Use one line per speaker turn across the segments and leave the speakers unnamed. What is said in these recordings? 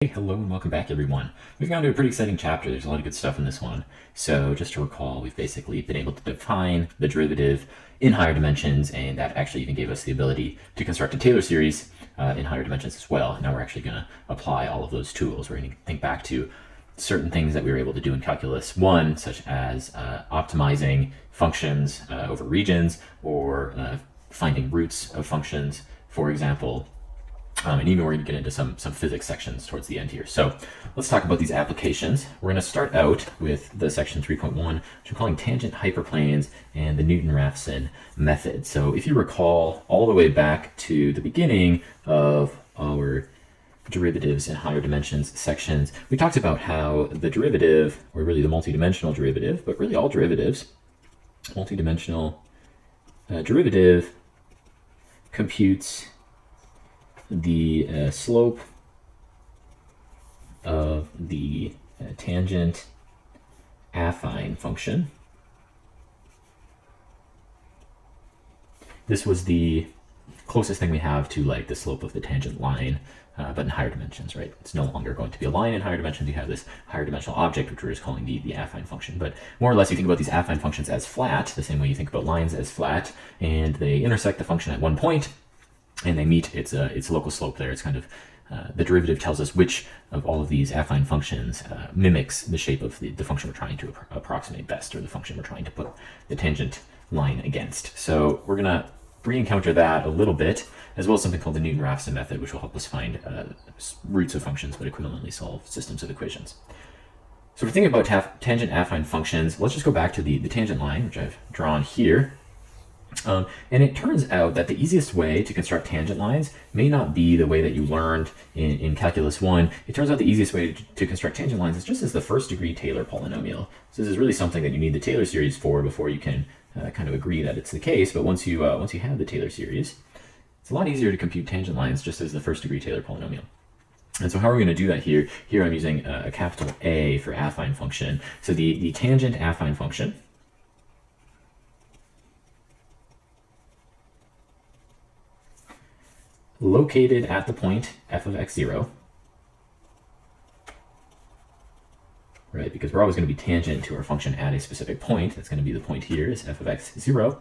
Hey, hello and welcome back everyone. We've gone to a pretty exciting chapter. There's a lot of good stuff in this one. So just to recall, we've basically been able to define the derivative in higher dimensions, and that actually even gave us the ability to construct a Taylor series in higher dimensions as well. Now we're actually going to apply all of those tools. We're going to think back to certain things that we were able to do in Calculus 1, such as optimizing functions over regions, or finding roots of functions, for example. And even we're going to get into some physics sections towards the end here. So let's talk about these applications. We're going to start out with the section 3.1, which I'm calling tangent hyperplanes and the Newton-Raphson method. So if you recall all the way back to the beginning of our derivatives in higher dimensions sections, we talked about how the derivative, or really the multidimensional derivative, but really all derivatives, multidimensional derivative computes the slope of the tangent affine function. This was the closest thing we have to like the slope of the tangent line, but in higher dimensions, right? It's no longer going to be a line in higher dimensions. You have this higher dimensional object, which we're just calling the affine function. But more or less, you think about these affine functions as flat, the same way you think about lines as flat, and they intersect the function at one point, and they meet its local slope there. It's kind of, the derivative tells us which of all of these affine functions mimics the shape of the function we're trying to approximate best, or the function we're trying to put the tangent line against. So we're going to re-encounter that a little bit, as well as something called the Newton-Raphson method, which will help us find roots of functions, but equivalently solve systems of equations. So we're thinking about tangent affine functions. Let's just go back to the tangent line, which I've drawn here. And it turns out that the easiest way to construct tangent lines may not be the way that you learned in Calculus 1. It turns out the easiest way to construct tangent lines is just as the first degree Taylor polynomial. So this is really something that you need the Taylor series for before you can kind of agree that it's the case. But once you have the Taylor series, it's a lot easier to compute tangent lines just as the first degree Taylor polynomial. And so how are we going to do that here? Here I'm using a capital A for affine function. So the tangent affine function located at the point f of x0, right? Because we're always going to be tangent to our function at a specific point. That's going to be the point here is f of x0.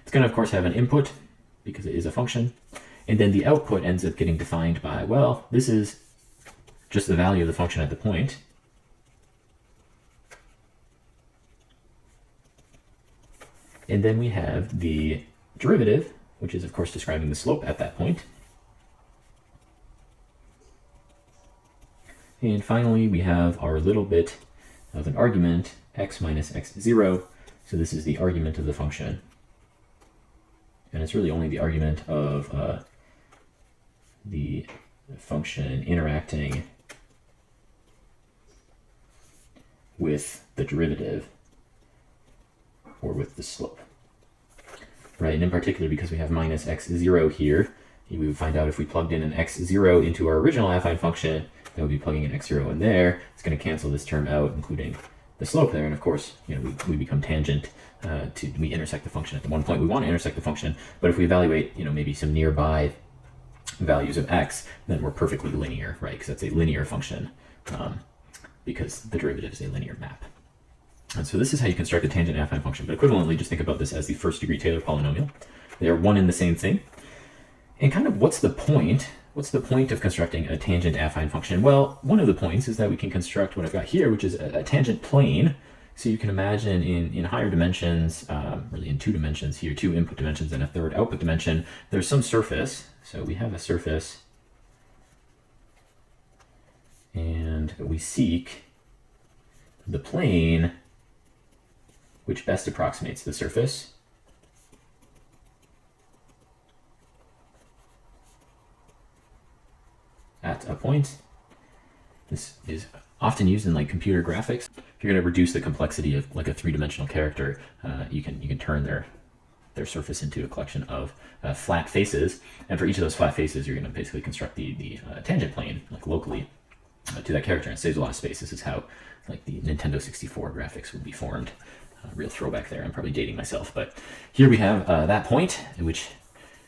It's going to, of course, have an input because it is a function. And then the output ends up getting defined by, well, this is just the value of the function at the point. And then we have the derivative, which is, of course, describing the slope at that point. And finally, we have our little bit of an argument, x minus x0. So this is the argument of the function. And it's really only the argument of the function interacting with the derivative, or with the slope. Right, and in particular, because we have minus x0 here, we would find out if we plugged in an x0 into our original affine function, that would be plugging an x0 in there. It's going to cancel this term out, including the slope there. And of course, we become tangent we intersect the function at the one point we want to intersect the function. But if we evaluate, maybe some nearby values of x, then we're perfectly linear, right? Because that's a linear function, because the derivative is a linear map. And so this is how you construct a tangent affine function. But equivalently, just think about this as the first degree Taylor polynomial. They are one and the same thing. And kind of what's the point? What's the point of constructing a tangent affine function? Well, one of the points is that we can construct what I've got here, which is a tangent plane. So you can imagine in higher dimensions, really in 2 dimensions here, 2 input dimensions and a third output dimension, there's some surface. So we have a surface, and we seek the plane which best approximates the surface. At a point. This is often used in like computer graphics. If you're going to reduce the complexity of like a 3-dimensional character, you can turn their surface into a collection of flat faces, and for each of those flat faces, you're going to basically construct the tangent plane like locally to that character, and it saves a lot of space. This is how like the Nintendo 64 graphics would be formed. Real throwback there. I'm probably dating myself, but here we have that point in which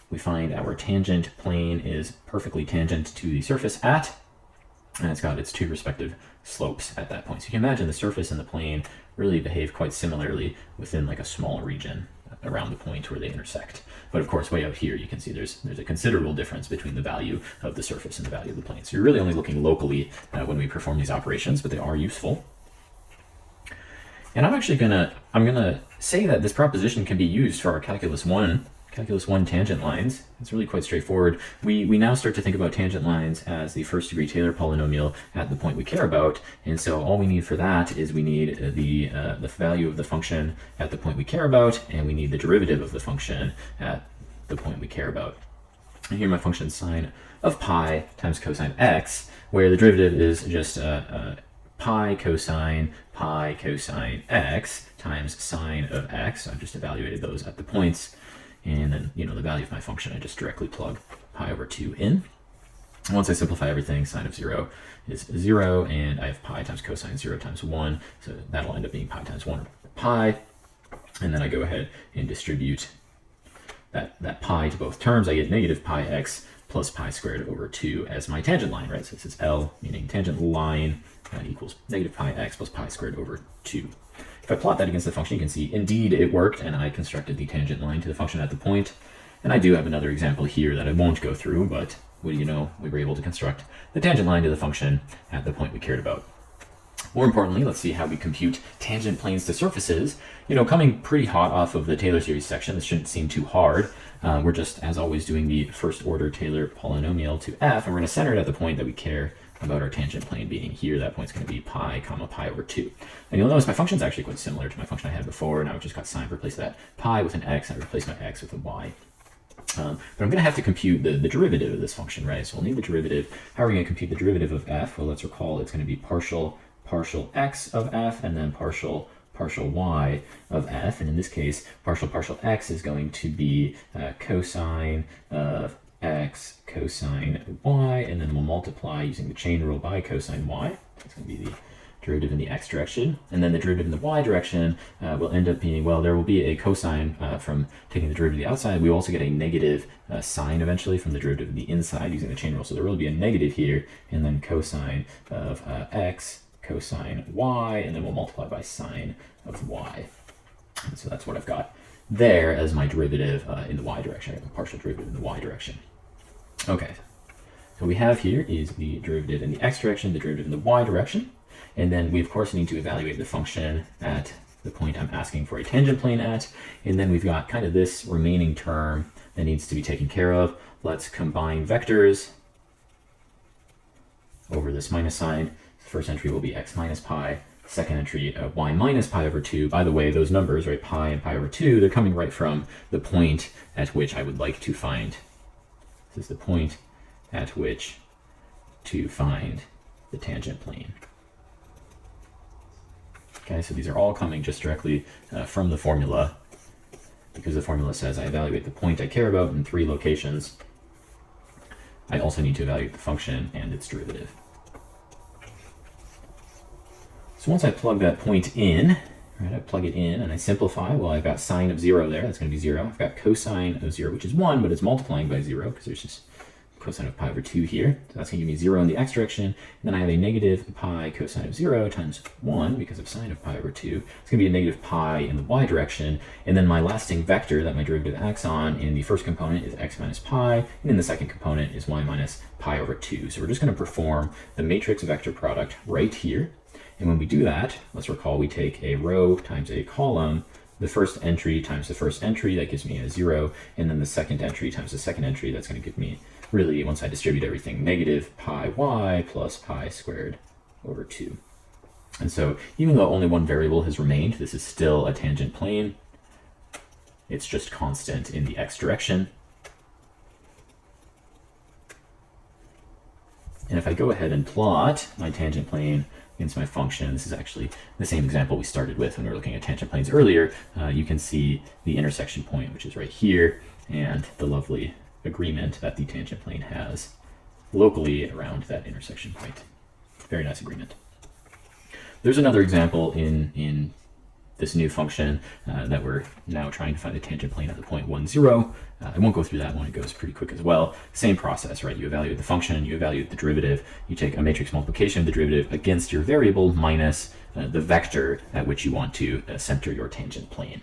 we find our tangent plane is perfectly tangent to the surface at, and it's got its two respective slopes at that point. So you can imagine the surface and the plane really behave quite similarly within like a small region around the point where they intersect. But of course, way out here, you can see there's a considerable difference between the value of the surface and the value of the plane. So you're really only looking locally when we perform these operations, but they are useful. And I'm gonna say that this proposition can be used for our calculus 1 tangent lines. It's really quite straightforward. We now start to think about tangent lines as the first degree Taylor polynomial at the point we care about. And so all we need for that is we need the value of the function at the point we care about, and we need the derivative of the function at the point we care about. And here my function sine of pi times cosine x, where the derivative is just pi cosine x times sine of x. So I've just evaluated those at the points. And then, the value of my function, I just directly plug pi over 2 in. Once I simplify everything, sine of 0 is 0, and I have pi times cosine 0 times 1, so that'll end up being pi times 1 over pi. And then I go ahead and distribute that pi to both terms. I get negative pi x plus pi squared over 2 as my tangent line, right? So this is L, meaning tangent line equals negative pi x plus pi squared over 2. If I plot that against the function, you can see indeed it worked, and I constructed the tangent line to the function at the point. And I do have another example here that I won't go through, but what do you know, we were able to construct the tangent line to the function at the point we cared about. More importantly, let's see how we compute tangent planes to surfaces. Coming pretty hot off of the Taylor series section, this shouldn't seem too hard. We're just, as always, doing the first order Taylor polynomial to f, and we're going to center it at the point that we care about our tangent plane being here. That point's going to be pi comma pi over 2. And you'll notice my function's actually quite similar to my function I had before. Now I've just got sine, replace that pi with an x, and I replace my x with a y. But I'm going to have to compute the derivative of this function, right? So we'll need the derivative. How are we going to compute the derivative of f? Well, let's recall it's going to be partial x of f, and then partial y of f. And in this case, partial x is going to be cosine of x cosine y, and then we'll multiply using the chain rule by cosine y. That's going to be the derivative in the x direction. And then the derivative in the y direction will end up being, well, there will be a cosine from taking the derivative of the outside. We also get a negative sine eventually from the derivative of the inside using the chain rule. So there will be a negative here, and then cosine of x cosine y, and then we'll multiply by sine of y. And so that's what I've got there as my derivative in the y direction. I have a partial derivative in the y direction. Okay, so what we have here is the derivative in the x direction, the derivative in the y direction, and then we of course need to evaluate the function at the point I'm asking for a tangent plane at, and then we've got kind of this remaining term that needs to be taken care of. Let's combine vectors over this minus sign. The first entry will be x minus pi. Second entry, y minus pi over 2. By the way, those numbers, right, pi and pi over 2, they're coming right from the point at which I would like to find. This is the point at which to find the tangent plane. Okay, so these are all coming just directly from the formula, because the formula says I evaluate the point I care about in 3 locations. I also need to evaluate the function and its derivative. So once I plug that point in, right, I plug it in and I simplify. Well, I've got sine of 0 there. That's going to be 0. I've got cosine of 0, which is 1, but it's multiplying by 0 because there's just cosine of pi over 2 here. So that's going to give me 0 in the x direction. And then I have a negative pi cosine of 0 times 1 because of sine of pi over 2. It's going to be a negative pi in the y direction. And then my lasting vector that my derivative acts on in the first component is x minus pi. And in the second component is y minus pi over 2. So we're just going to perform the matrix vector product right here. And when we do that, let's recall we take a row times a column, the first entry times the first entry, that gives me a 0, and then the second entry times the second entry, that's going to give me, really, once I distribute everything, negative pi y plus pi squared over 2. And so even though only one variable has remained, this is still a tangent plane. It's just constant in the x direction. And if I go ahead and plot my tangent plane against my function, this is actually the same example we started with when we were looking at tangent planes earlier. You can see the intersection point, which is right here, and the lovely agreement that the tangent plane has locally around that intersection point. Very nice agreement. There's another example in this new function that we're now trying to find the tangent plane at the point 1, 0. I won't go through that one, it goes pretty quick as well. Same process, right? You evaluate the function, you evaluate the derivative, you take a matrix multiplication of the derivative against your variable minus the vector at which you want to center your tangent plane.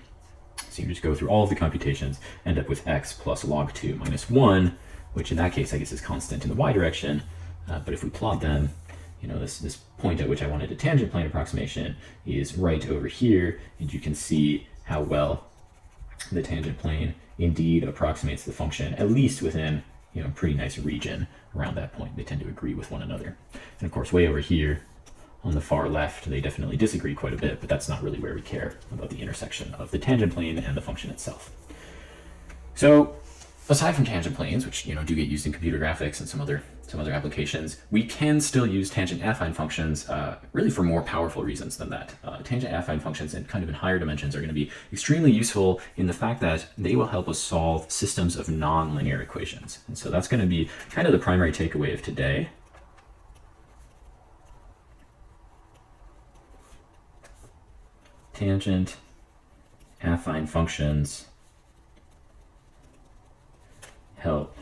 So you just go through all of the computations, end up with x plus log 2 minus 1, which in that case I guess is constant in the y direction. But if we plot them, you know, this point at which I wanted a tangent plane approximation is right over here, and you can see how well the tangent plane indeed approximates the function, at least within, you know, a pretty nice region around that point. They tend to agree with one another. And of course, way over here on the far left, they definitely disagree quite a bit, but that's not really where we care about the intersection of the tangent plane and the function itself. So aside from tangent planes, which, you know, do get used in computer graphics and some other applications, we can still use tangent affine functions really for more powerful reasons than that. Tangent affine functions and kind of in higher dimensions are going to be extremely useful in the fact that they will help us solve systems of nonlinear equations. And so that's going to be kind of the primary takeaway of today. Tangent affine functions help.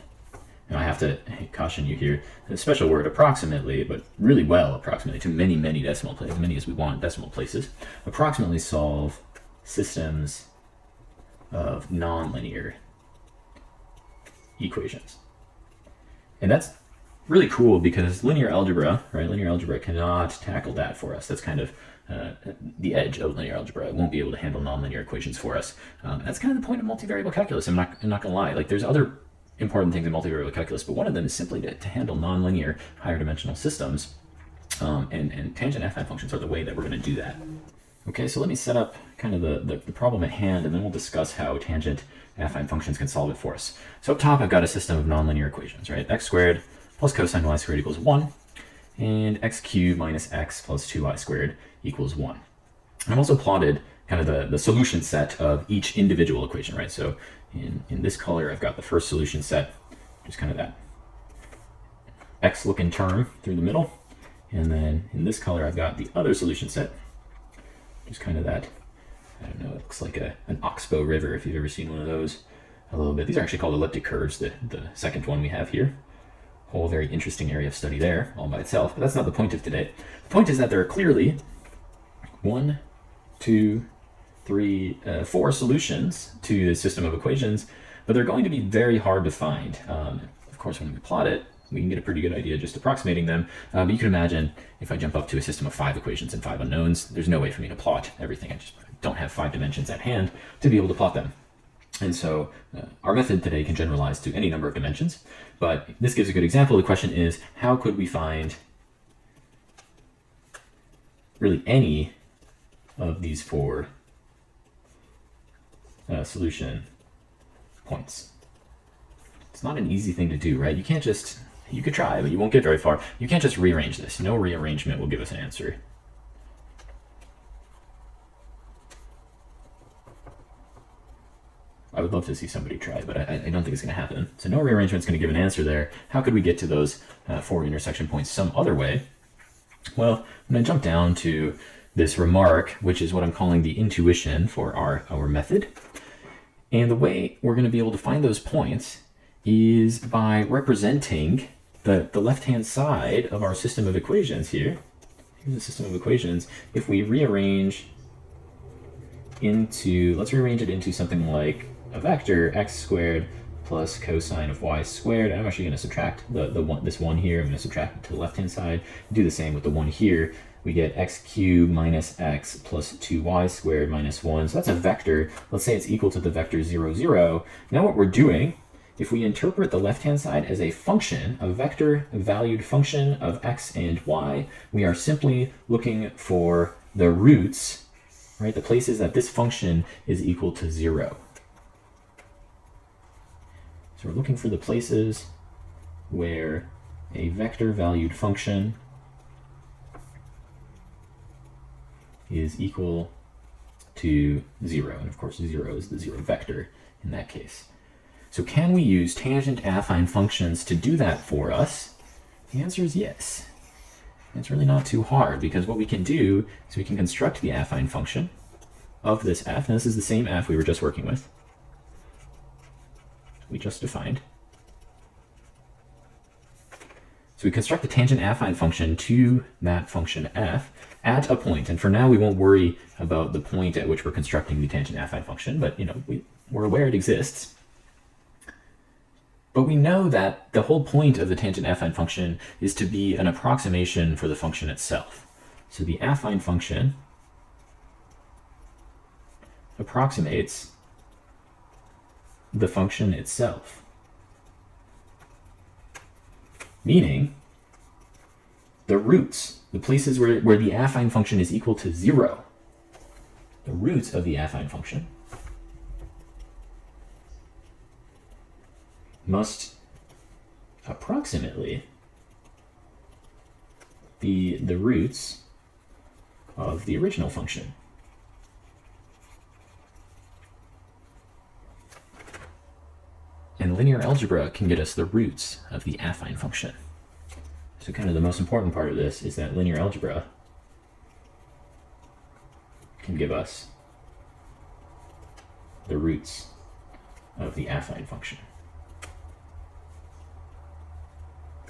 Now I have to caution you here, a special word approximately, but really well approximately to many, many decimal places, as many as we want decimal places, approximately solve systems of nonlinear equations. And that's really cool because linear algebra, right? Linear algebra cannot tackle that for us. That's kind of the edge of linear algebra. It won't be able to handle nonlinear equations for us. That's kind of the point of multivariable calculus. I'm not gonna lie. Like, there's other important things in multivariable calculus, but one of them is simply to handle nonlinear higher dimensional systems. And tangent affine functions are the way that we're going to do that. Okay, so let me set up kind of the problem at hand, and then we'll discuss how tangent affine functions can solve it for us. So up top, I've got a system of nonlinear equations, right? X squared plus cosine y squared equals 1, and x cubed minus x plus 2y squared equals 1. I've also plotted kind of the solution set of each individual equation, right? So in this color, I've got the first solution set, just kind of that x-looking term through the middle. And then in this color, I've got the other solution set, just kind of that, I don't know, it looks like an oxbow river, if you've ever seen one of those a little bit. These are actually called elliptic curves, the second one we have here. Whole very interesting area of study there all by itself, but that's not the point of today. The point is that there are clearly 1, 2, 3, 4 solutions to the system of equations, but they're going to be very hard to find. Of course, when we plot it, we can get a pretty good idea just approximating them. But you can imagine if I jump up to a system of 5 equations and 5 unknowns, there's no way for me to plot everything. I just don't have 5 dimensions at hand to be able to plot them. And so our method today can generalize to any number of dimensions, but this gives a good example. The question is, how could we find really any of these 4 solution points? It's not an easy thing to do, right? You can't just, you could try, but you won't get very far. You can't just rearrange this. No rearrangement will give us an answer. I would love to see somebody try, but I don't think it's going to happen. So no rearrangement is going to give an answer there. How could we get to those 4 intersection points some other way? Well, I'm going to jump down to this remark, which is what I'm calling the intuition for our method. And the way we're going to be able to find those points is by representing the left-hand side of our system of equations here. Here's the system of equations. If we rearrange into, let's rearrange it into something like a vector, x squared plus cosine of y squared. I'm actually going to subtract this 1 here. I'm going to subtract it to the left-hand side. Do the same with the 1 here. We get x cubed minus x plus 2y squared minus 1. So that's a vector. Let's say it's equal to the vector 0, 0. Now what we're doing, if we interpret the left-hand side as a function, a vector-valued function of x and y, we are simply looking for the roots, right? The places that this function is equal to 0. So we're looking for the places where a vector-valued function is equal to 0. And of course, 0 is the 0 vector in that case. So can we use tangent affine functions to do that for us? The answer is yes. It's really not too hard, because what we can do is we can construct the affine function. of this f, and this is the same f we were just working with, we just defined. So we construct the tangent affine function to that function f at a point. And for now, we won't worry about the point at which we're constructing the tangent affine function, but we're aware it exists. But we know that the whole point of the tangent affine function is to be an approximation for the function itself. So the affine function approximates the function itself. Meaning, the roots, the places where the affine function is equal to 0, the roots of the affine function must approximately be the roots of the original function. And linear algebra can get us the roots of the affine function. So kind of the most important part of this is that linear algebra can give us the roots of the affine function.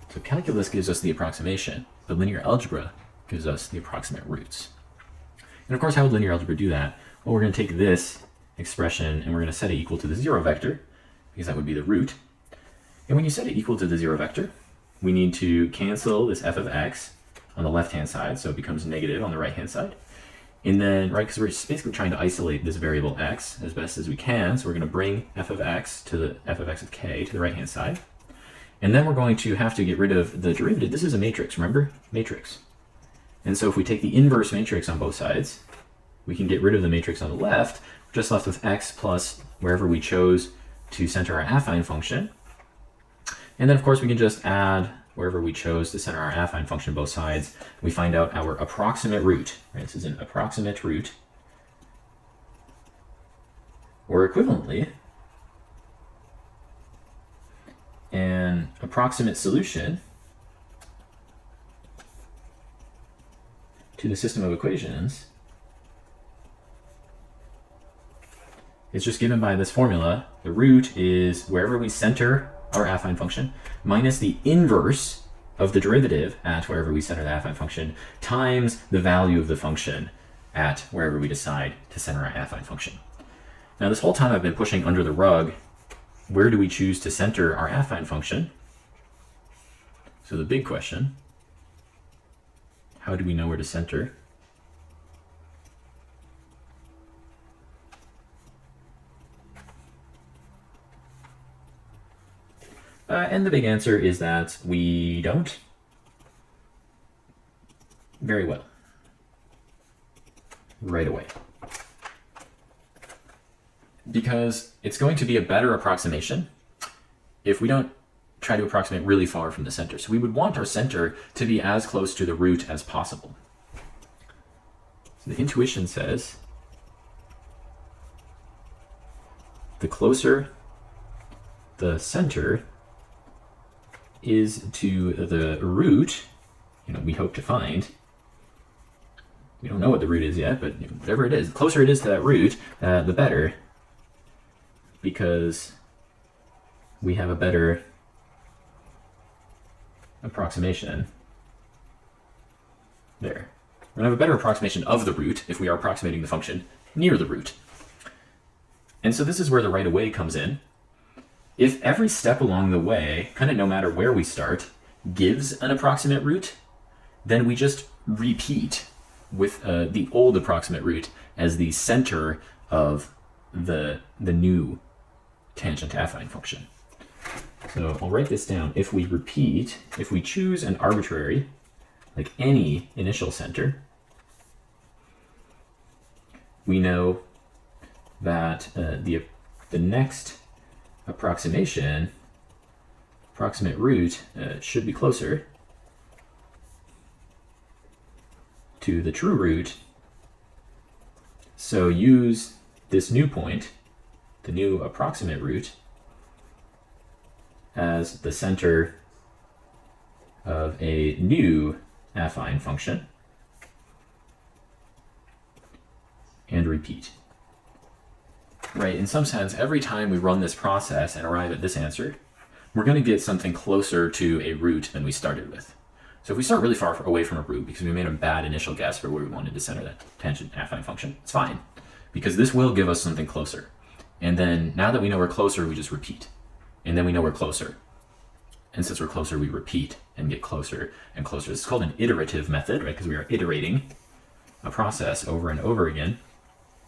So calculus gives us the approximation, but linear algebra gives us the approximate roots. And of course, how would linear algebra do that? Well, we're going to take this expression and we're going to set it equal to the 0 vector, because that would be the root. And when you set it equal to the 0 vector, we need to cancel this f of x on the left-hand side, so it becomes negative on the right-hand side. And then, right, because we're basically trying to isolate this variable x as best as we can, so we're going to bring f of x of k to the right-hand side. And then we're going to have to get rid of the derivative. This is a matrix, remember? Matrix. And so if we take the inverse matrix on both sides, we can get rid of the matrix on the left. We're just left with x plus wherever we chose to center our affine function. And then, of course, we can just add wherever we chose to center our affine function both sides. We find out our approximate root. Right? This is an approximate root. Or equivalently, an approximate solution to the system of equations is just given by this formula. The root is wherever we center our affine function minus the inverse of the derivative at wherever we center the affine function times the value of the function at wherever we decide to center our affine function. Now, this whole time I've been pushing under the rug, where do we choose to center our affine function? So the big question, how do we know where to center? And the big answer is that we don't very well right away. Because it's going to be a better approximation if we don't try to approximate really far from the center. So we would want our center to be as close to the root as possible. So the intuition says the closer the center is to the root, we hope to find. We don't know what the root is yet, but whatever it is, the closer it is to that root, the better, because we have a better approximation there. We're going to have a better approximation of the root if we are approximating the function near the root. And so this is where the right of way comes in. If every step along the way, kind of no matter where we start, gives an approximate root, then we just repeat with the old approximate root as the center of the new tangent affine function. So I'll write this down. If we repeat, if we choose an arbitrary, like any initial center, we know that the next approximate root should be closer to the true root. So use this new point, the new approximate root, as the center of a new affine function. And and repeat. Right, in some sense, every time we run this process and arrive at this answer, we're going to get something closer to a root than we started with. So if we start really far away from a root because we made a bad initial guess for where we wanted to center that tangent affine function, it's fine, because this will give us something closer. And then now that we know we're closer, we just repeat. And then we know we're closer. And since we're closer, we repeat and get closer and closer. This is called an iterative method, right? Because we are iterating a process over and over again.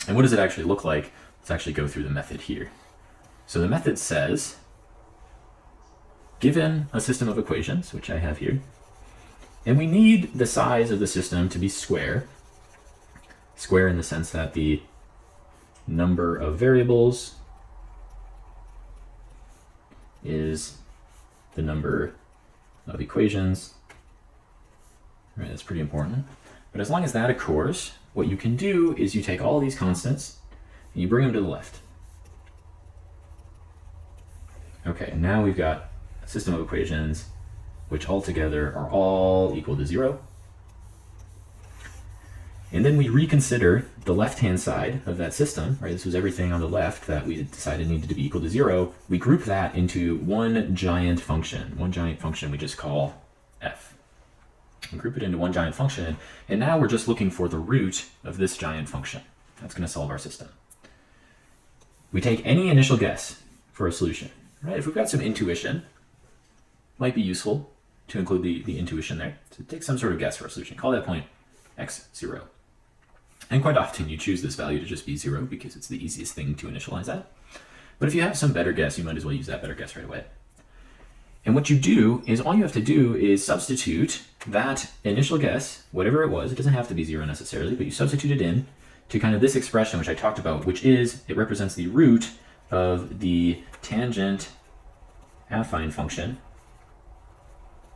And what does it actually look like? Let's actually go through the method here. So the method says, given a system of equations, which I have here, and we need the size of the system to be square. Square in the sense that the number of variables is the number of equations. Right, that's pretty important. But as long as that occurs, what you can do is you take all these constants and you bring them to the left. Okay, now we've got a system of equations which altogether are all equal to 0. And then we reconsider the left-hand side of that system, right? This was everything on the left that we decided needed to be equal to 0. We group that into one giant function we just call f. We group it into one giant function, and now we're just looking for the root of this giant function. That's going to solve our system. We take any initial guess for a solution, right? If we've got some intuition, might be useful to include the intuition there. So take some sort of guess for a solution. Call that point x0. And quite often you choose this value to just be 0 because it's the easiest thing to initialize at. But if you have some better guess, you might as well use that better guess right away. And what you do is all you have to do is substitute that initial guess, whatever it was, it doesn't have to be 0 necessarily, but you substitute it in to kind of this expression which I talked about, which is, it represents the root of the tangent affine function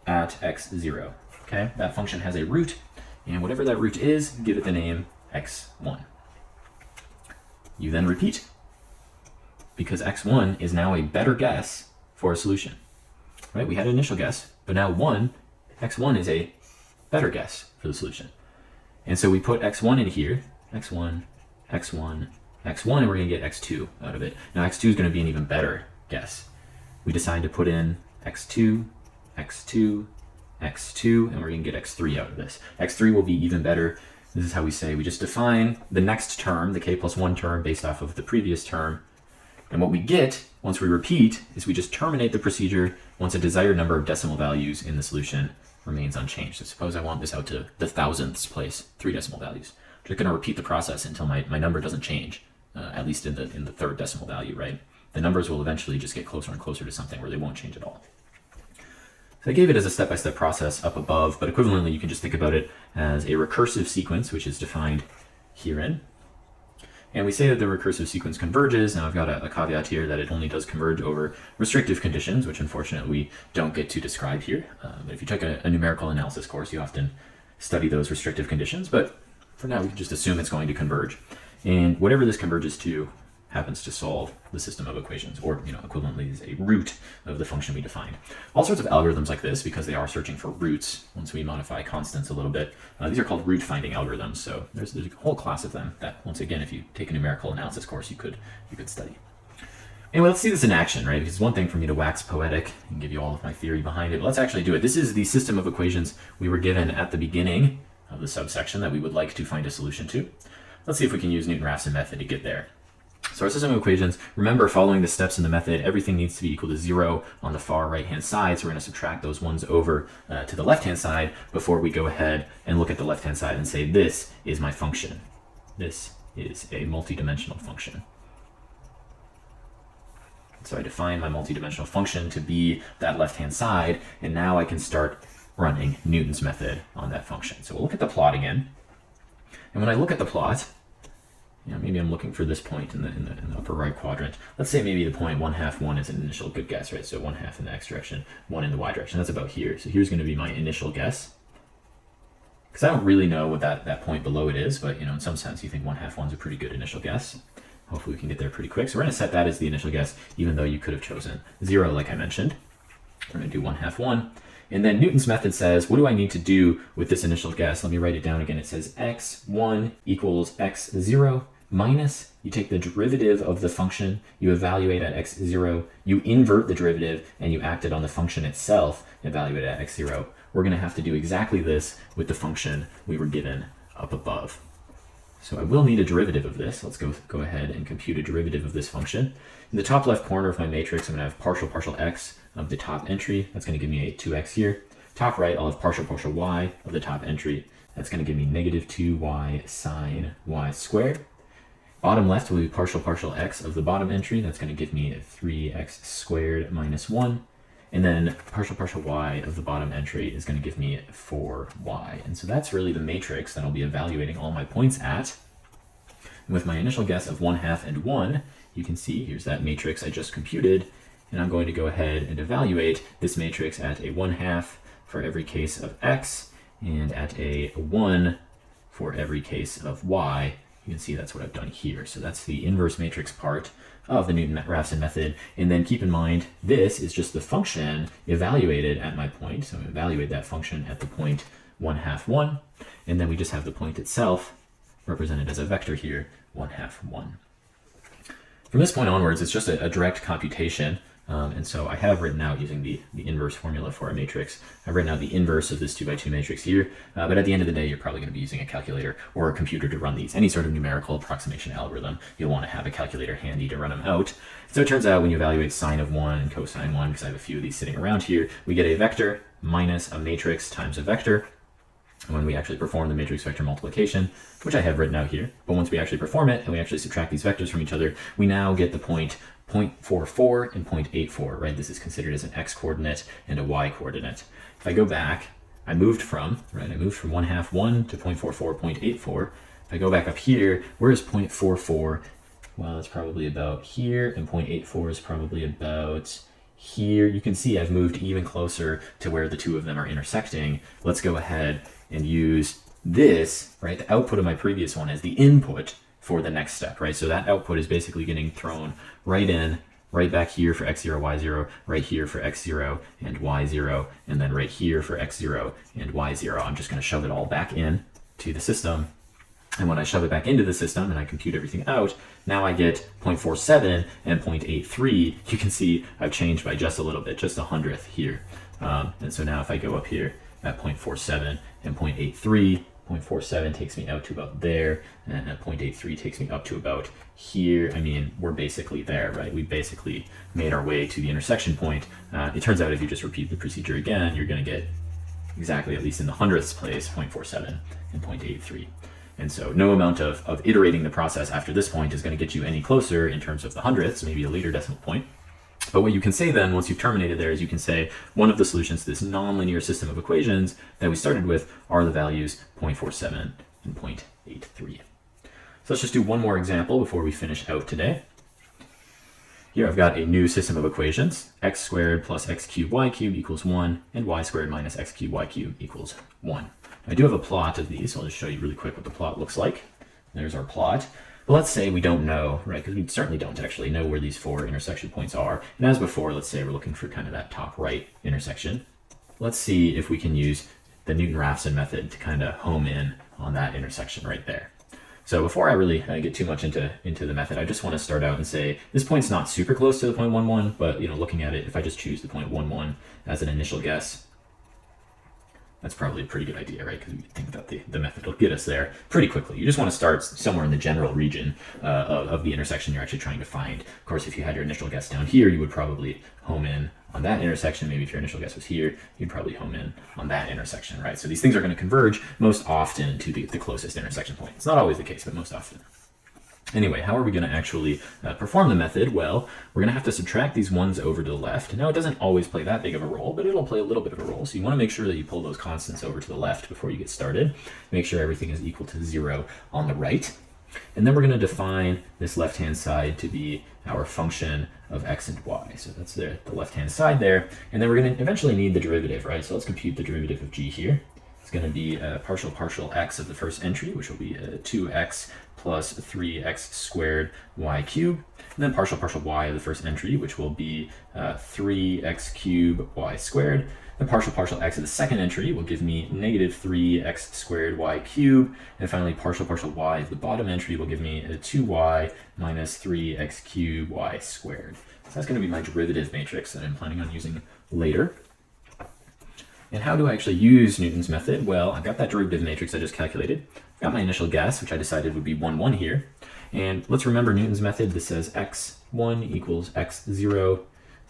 at x0. Okay, that function has a root, and whatever that root is, give it the name x1. You then repeat, because x1 is now a better guess for a solution. Right? We had an initial guess, but now x1 is a better guess for the solution. And so we put x1 in here, x1, x1, x1, and we're going to get x2 out of it. Now x2 is going to be an even better guess. We decide to put in x2, x2, x2, and we're going to get x3 out of this. x3 will be even better. This is how we say we just define the next term, the k+1 term, based off of the previous term. And what we get once we repeat is we just terminate the procedure once a desired number of decimal values in the solution remains unchanged. So suppose I want this out to the thousandths place, 3 decimal values. I'm just going to repeat the process until my number doesn't change, at least in the third decimal value, right? The numbers will eventually just get closer and closer to something where they won't change at all. So I gave it as a step-by-step process up above, but equivalently you can just think about it as a recursive sequence, which is defined herein. And we say that the recursive sequence converges. Now I've got a caveat here that it only does converge over restrictive conditions, which unfortunately we don't get to describe here. But if you took a numerical analysis course, you often study those restrictive conditions. But for now, we can just assume it's going to converge. And whatever this converges to happens to solve the system of equations, or equivalently is a root of the function we defined. All sorts of algorithms like this, because they are searching for roots once we modify constants a little bit, these are called root finding algorithms. So there's a whole class of them that, once again, if you take a numerical analysis course, you could study. Anyway, let's see this in action, right? Because it's one thing for me to wax poetic and give you all of my theory behind it, but let's actually do it. This is the system of equations we were given at the beginning of the subsection that we would like to find a solution to. Let's see if we can use Newton-Raphson method to get there. So our system of equations, remember, following the steps in the method, everything needs to be equal to 0 on the far right-hand side. So we're going to subtract those ones over to the left-hand side before we go ahead and look at the left-hand side and say, this is my function. This is a multidimensional function. So I define my multidimensional function to be that left-hand side, and now I can start running Newton's method on that function. So we'll look at the plot again. And when I look at the plot, maybe I'm looking for this point in the upper right quadrant. Let's say maybe the point 1/2, 1 is an initial good guess, right? So 1/2 in the x direction, 1 in the y direction. That's about here. So here's going to be my initial guess. Because I don't really know what that point below it is, but in some sense you think 1/2, 1's a pretty good initial guess. Hopefully we can get there pretty quick. So we're going to set that as the initial guess, even though you could have chosen 0 like I mentioned. We're going to do 1/2, 1. And then Newton's method says, what do I need to do with this initial guess? Let me write it down again. It says x1 equals x0 minus, you take the derivative of the function, you evaluate at x0, you invert the derivative, and you acted on the function itself, evaluate at x0. We're going to have to do exactly this with the function we were given up above. So I will need a derivative of this. Let's go ahead and compute a derivative of this function. In the top left corner of my matrix, I'm going to have partial x of the top entry. That's going to give me a 2x here. Top right, I'll have partial y of the top entry. That's going to give me negative 2y sine y squared. Bottom left will be partial x of the bottom entry. That's going to give me 3x squared minus 1. And then partial y of the bottom entry is going to give me 4y. And so that's really the matrix that I'll be evaluating all my points at. And with my initial guess of 1/2 and 1, you can see here's that matrix I just computed. And I'm going to go ahead and evaluate this matrix at a 1/2 for every case of x and at a 1 for every case of y. You can see that's what I've done here. So that's the inverse matrix part of the Newton-Raphson method. And then keep in mind, this is just the function evaluated at my point. So evaluate that function at the point 1/2, 1. And then we just have the point itself represented as a vector here, 1/2, 1. From this point onwards, it's just a direct computation. And so I have written out, using the inverse formula for a matrix, I've written out the inverse of this 2x2 matrix here. But at the end of the day, you're probably going to be using a calculator or a computer to run these. Any sort of numerical approximation algorithm, you'll want to have a calculator handy to run them out. So it turns out when you evaluate sine of 1 and cosine 1, because I have a few of these sitting around here, we get a vector minus a matrix times a vector. And when we actually perform the matrix vector multiplication, which I have written out here, but once we actually perform it and we actually subtract these vectors from each other, we now get the point 0.44 and 0.84, right? This is considered as an x coordinate and a y coordinate. If I go back, I moved from 1/2, 1 to 0.44, 0.84. If I go back up here, where is 0.44? Well, it's probably about here, and 0.84 is probably about here. You can see I've moved even closer to where the two of them are intersecting. Let's go ahead and use this, right? The output of my previous one as the input for the next step, right? So that output is basically getting thrown right back here for x0, y0, right here for x0 and y0, and then right here for x0 and y0. I'm just going to shove it all back in to the system. And when I shove it back into the system and I compute everything out, now I get 0.47 and 0.83. You can see I've changed by just a little bit, just 100th here. And so now if I go up here at 0.47 and 0.83, 0.47 takes me out to about there, and 0.83 takes me up to about here. I mean, we're basically there, right? We basically made our way to the intersection point. It turns out if you just repeat the procedure again, you're going to get exactly, at least in the 100th place, 0.47 and 0.83. And so no amount of iterating the process after this point is going to get you any closer in terms of the hundredths, maybe a later decimal point. But what you can say then, once you've terminated there, is you can say one of the solutions to this nonlinear system of equations that we started with are the values 0.47 and 0.83. So let's just do one more example before we finish out today. Here I've got a new system of equations, x squared plus x cubed y cubed equals 1, and y squared minus x cubed y cubed equals 1. I do have a plot of these, so I'll just show you really quick what the plot looks like. There's our plot. But let's say we don't know, right, because we certainly don't actually know where these four intersection points are. And as before, let's say we're looking for kind of that top right intersection. Let's see if we can use the Newton-Raphson method to kind of home in on that intersection right there. So before I really get too much into the method, I just want to start out and say this point's not super close to the 0.11, but looking at it, if I just choose the 0.11 as an initial guess, that's probably a pretty good idea, right? Because we think that the method will get us there pretty quickly. You just want to start somewhere in the general region of the intersection you're actually trying to find. Of course, if you had your initial guess down here, you would probably home in on that intersection. Maybe if your initial guess was here, you'd probably home in on that intersection, right? So these things are going to converge most often to the closest intersection point. It's not always the case, but most often. Anyway, how are we going to actually perform the method? Well, we're going to have to subtract these ones over to the left. Now, it doesn't always play that big of a role, but it'll play a little bit of a role. So you want to make sure that you pull those constants over to the left before you get started. Make sure everything is equal to 0 on the right. And then we're going to define this left-hand side to be our function of x and y. So that's the left-hand side there. And then we're going to eventually need the derivative, right? So let's compute the derivative of g here. is going to be partial x of the first entry, which will be 2x plus 3x squared y cubed. And then partial y of the first entry, which will be 3x cubed y squared. The partial x of the second entry will give me negative 3x squared y cubed. And finally, partial y of the bottom entry will give me 2y minus 3x cubed y squared. So that's going to be my derivative matrix that I'm planning on using later. And how do I actually use Newton's method? Well, I've got that derivative matrix I just calculated. I've got my initial guess, which I decided would be 1, 1 here. And let's remember Newton's method. This says x1 equals x0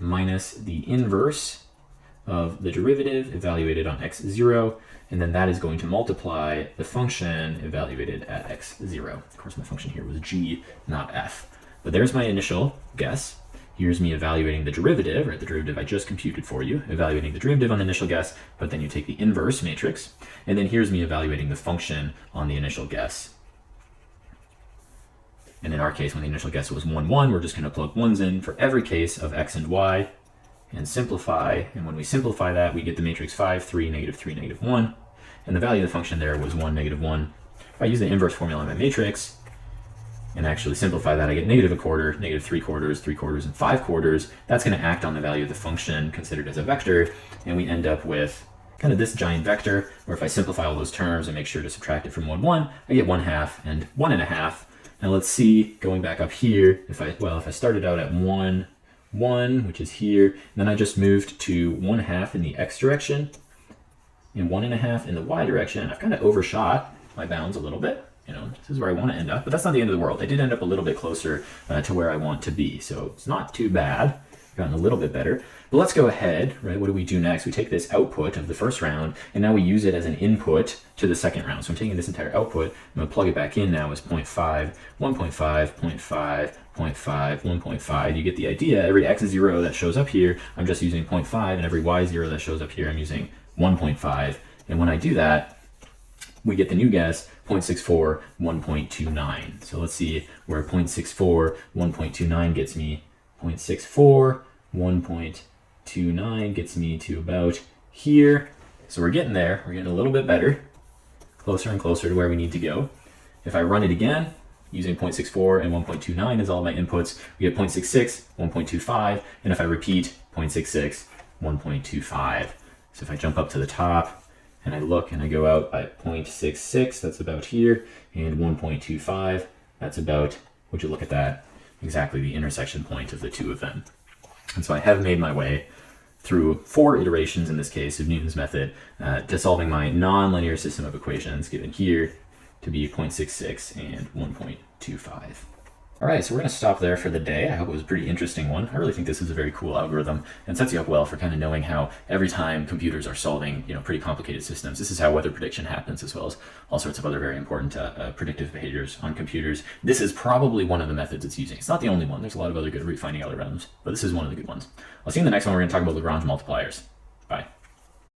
minus the inverse of the derivative evaluated on x0, and then that is going to multiply the function evaluated at x0. Of course, my function here was g, not f. But there's my initial guess. Here's me evaluating the derivative, right? The derivative I just computed for you, evaluating the derivative on the initial guess, but then you take the inverse matrix, and then here's me evaluating the function on the initial guess. And in our case, when the initial guess was 1, 1, we're just going to plug 1s in for every case of x and y, and simplify, and when we simplify that, we get the matrix 5, 3, negative 1, and the value of the function there was 1, negative 1. If I use the inverse formula in my matrix, and actually simplify that, I get negative 1/4, negative 3/4, 3/4, and 5/4. That's going to act on the value of the function considered as a vector, and we end up with kind of this giant vector, where if I simplify all those terms and make sure to subtract it from 1, 1, I get 1/2 and 1.5. Now let's see, going back up here, if I started out at 1, 1, which is here, and then I just moved to 1/2 in the x direction and 1.5 in the y direction, I've kind of overshot my bounds a little bit. You know, this is where I want to end up, but that's not the end of the world. I did end up a little bit closer to where I want to be, so it's not too bad. I've gotten a little bit better. But let's go ahead, right? What do we do next? We take this output of the first round, and now we use it as an input to the second round. So I'm taking this entire output, I'm going to plug it back in now as 0.5, 1.5, 0.5, 0.5, 1.5. You get the idea. Every x0 that shows up here, I'm just using 0.5, and every y0 that shows up here, I'm using 1.5. And when I do that, we get the new guess, 0.64, 1.29. So let's see where 0.64, 1.29 gets me. 0.64, 1.29 gets me to about here. So we're getting there. We're getting a little bit better, closer and closer to where we need to go. If I run it again, using 0.64 and 1.29 as all my inputs, we get 0.66, 1.25, and if I repeat, 0.66, 1.25. So if I jump up to the top, and I look and I go out at 0.66, that's about here, and 1.25, that's about, would you look at that, exactly the intersection point of the two of them. And so I have made my way through 4 iterations in this case of Newton's method to solving my nonlinear system of equations given here to be 0.66 and 1.25. All right, so we're going to stop there for the day. I hope it was a pretty interesting one. I really think this is a very cool algorithm and sets you up well for kind of knowing how every time computers are solving, pretty complicated systems, this is how weather prediction happens, as well as all sorts of other very important predictive behaviors on computers. This is probably one of the methods it's using. It's not the only one. There's a lot of other good finding algorithms, but this is one of the good ones. I'll see you in the next one. We're going to talk about Lagrange multipliers. Bye.